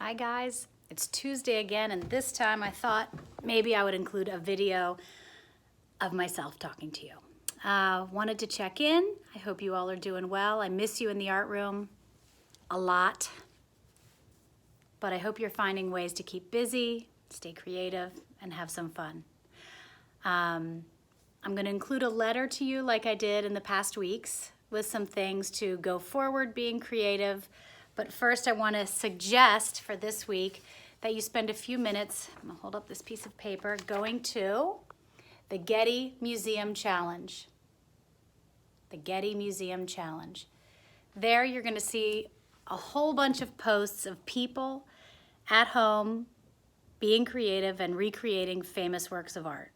Hi guys, it's Tuesday again, and this time I thought maybe I would include a video of myself talking to you. Wanted to check in. I hope you all are doing well. I miss you in the art room a lot, but I hope you're finding ways to keep busy, stay creative, and have some fun. I'm going to include a letter to you like I did in the past weeks with some things to go forward being creative. But first I want to suggest for this week that you spend a few minutes, I'm going to hold up this piece of paper, going to the Getty Museum Challenge. The Getty Museum Challenge. There you're going to see a whole bunch of posts of people at home being creative and recreating famous works of art.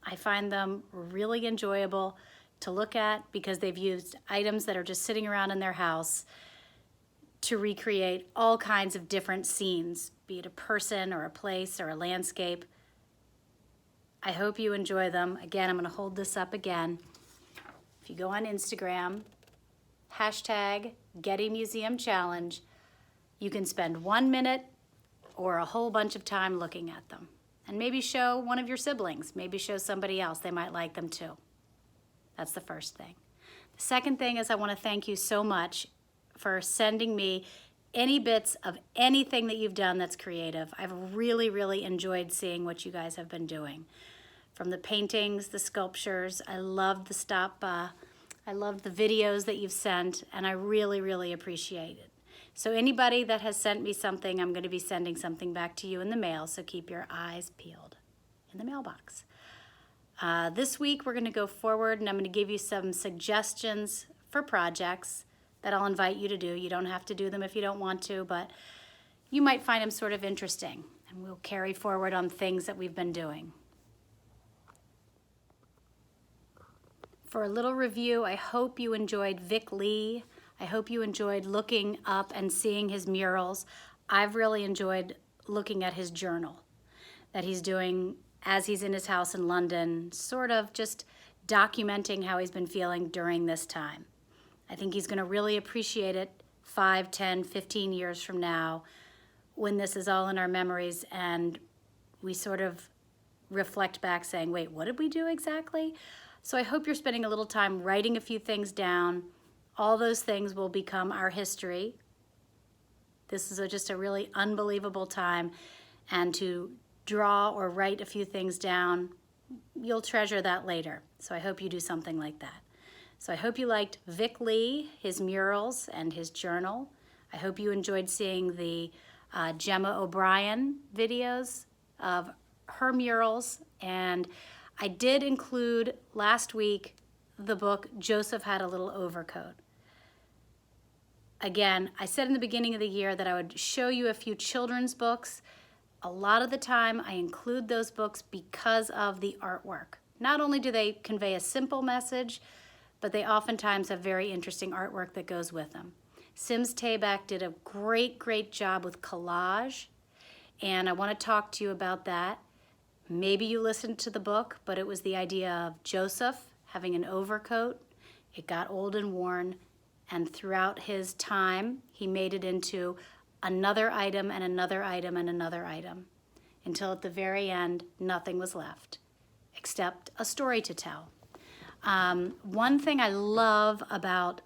I find them really enjoyable to look at because they've used items that are just sitting around in their house to recreate all kinds of different scenes, be it a person or a place or a landscape. I hope you enjoy them. Again, I'm going to hold this up again. If you go on Instagram, hashtag Getty Museum Challenge, you can spend 1 minute or a whole bunch of time looking at them. And maybe show one of your siblings, maybe show somebody else, they might like them too. That's the first thing. The second thing is I want to thank you so much for sending me any bits of anything that you've done that's creative. I've really enjoyed seeing what you guys have been doing. From the paintings, the sculptures, I loved I loved the videos that you've sent, and I really appreciate it. So anybody that has sent me something, I'm going to be sending something back to you in the mail, so keep your eyes peeled in the mailbox. This week we're going to go forward, and I'm going to give you some suggestions for projects that I'll invite you to do. You don't have to do them if you don't want to, but you might find them sort of interesting, and we'll carry forward on things that we've been doing. For a little review, I hope you enjoyed Vic Lee. I hope you enjoyed looking up and seeing his murals. I've really enjoyed looking at his journal that he's doing as he's in his house in London, sort of just documenting how he's been feeling during this time. I think he's going to really appreciate it 5, 10, 15 years from now when this is all in our memories and we sort of reflect back saying, wait, what did we do exactly? So I hope you're spending a little time writing a few things down. All those things will become our history. This is just a really unbelievable time, and to draw or write a few things down, you'll treasure that later. So I hope you do something like that. So I hope you liked Vic Lee, his murals, and his journal. I hope you enjoyed seeing the Gemma O'Brien videos of her murals, and I did include last week the book Joseph Had a Little Overcoat. Again, I said in the beginning of the year that I would show you a few children's books. A lot of the time I include those books because of the artwork. Not only do they convey a simple message, but they oftentimes have very interesting artwork that goes with them. Sims Tabak did a great job with collage, and I want to talk to you about that. Maybe you listened to the book, but it was the idea of Joseph having an overcoat. It got old and worn, and throughout his time, he made it into another item and another item and another item, until at the very end, nothing was left except a story to tell. One thing I love about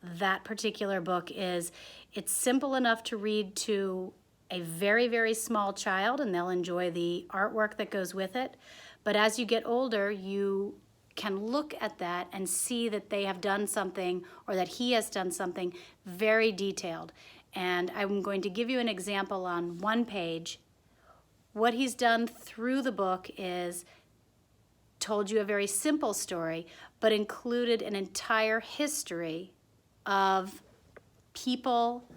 that particular book is it's simple enough to read to a very small child, and they'll enjoy the artwork that goes with it. But as you get older, you can look at that and see that they have done something, or that he has done something very detailed. And I'm going to give you an example on one page. What he's done through the book is told you a very simple story, but included an entire history of people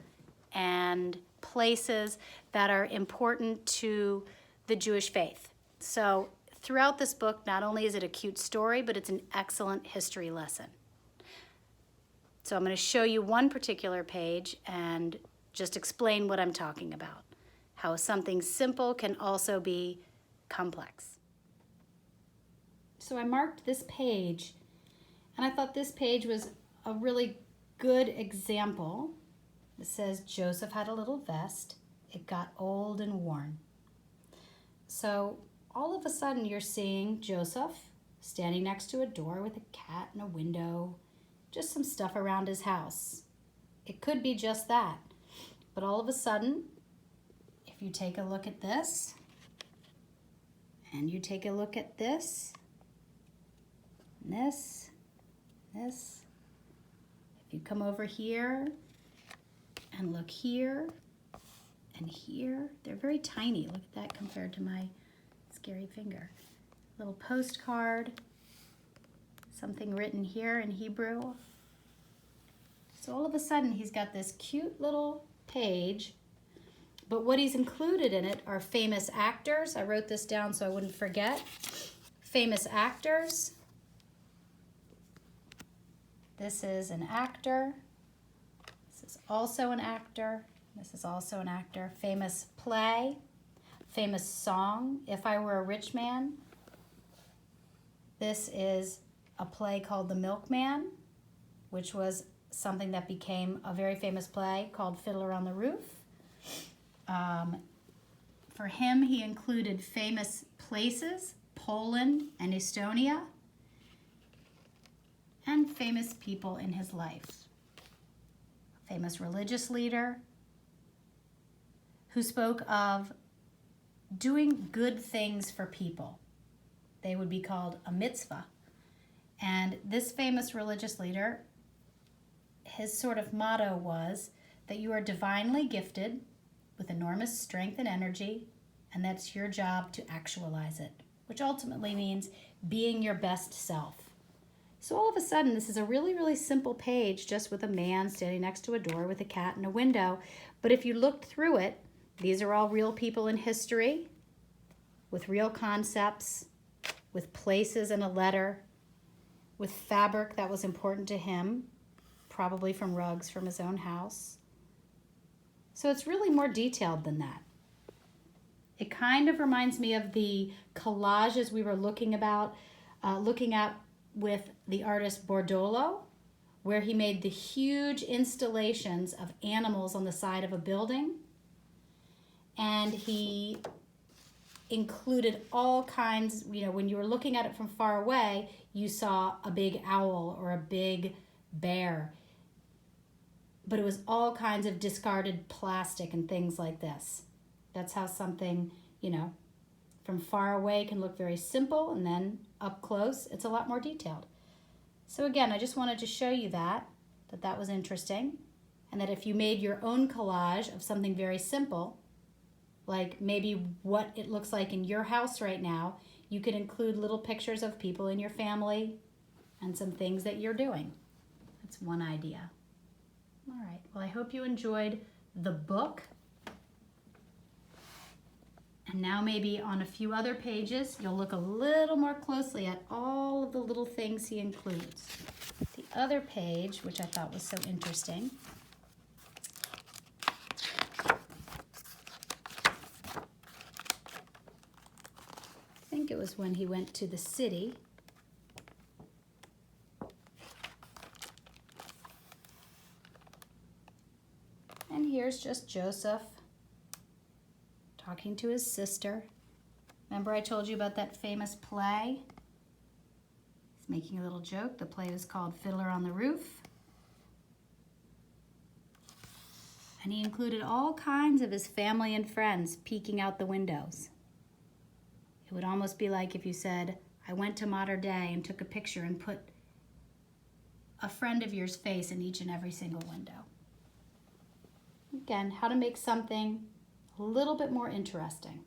and places that are important to the Jewish faith. So throughout this book, not only is it a cute story, but it's an excellent history lesson. So I'm going to show you one particular page and just explain what I'm talking about, how something simple can also be complex. So I marked this page, and I thought this page was a really good example. It says Joseph had a little vest. it got old and worn. So all of a sudden you're seeing Joseph standing next to a door with a cat and a window, just some stuff around his house. It could be just that. But all of a sudden, if you take a look at this, and you take a look at this, and this, if you come over here and look here and here, they're very tiny. Look at that compared to my scary finger. Little postcard, something written here in Hebrew. So all of a sudden he's got this cute little page, but what he's included in it are famous actors. I wrote this down so I wouldn't forget. Famous actors. This is an actor. This is also an actor. This is also an actor. Famous play. Famous song, If I Were a Rich Man. This is a play called The Milkman, which was something that became a very famous play called Fiddler on the Roof. For him, he included famous places, Poland and Estonia, and famous people in his life. A famous religious leader who spoke of doing good things for people. They would be called a mitzvah. And this famous religious leader, his sort of motto was that you are divinely gifted with enormous strength and energy, and that's your job to actualize it, which ultimately means being your best self. So all of a sudden, this is a really, really simple page just with a man standing next to a door with a cat and a window. But if you looked through it, these are all real people in history with real concepts, with places and a letter, with fabric that was important to him, probably from rugs from his own house. So it's really more detailed than that. It kind of reminds me of the collages we were looking at with the artist Bordolo, where he made the huge installations of animals on the side of a building. And he included all kinds, when you were looking at it from far away, you saw a big owl or a big bear. But it was all kinds of discarded plastic and things like this. That's how something, from far away can look very simple, and then up close, it's a lot more detailed. So again, I just wanted to show you that was interesting, and that if you made your own collage of something very simple, like maybe what it looks like in your house right now, you could include little pictures of people in your family and some things that you're doing. That's one idea. All right, well, I hope you enjoyed the book. And now maybe on a few other pages, you'll look a little more closely at all of the little things he includes. The other page, which I thought was so interesting, I think it was when he went to the city. And here's just Joseph talking to his sister. Remember I told you about that famous play? He's making a little joke. The play was called Fiddler on the Roof. And he included all kinds of his family and friends peeking out the windows. It would almost be like if you said, I went to Modern Day and took a picture and put a friend of yours' face in each and every single window. Again, how to make something a little bit more interesting.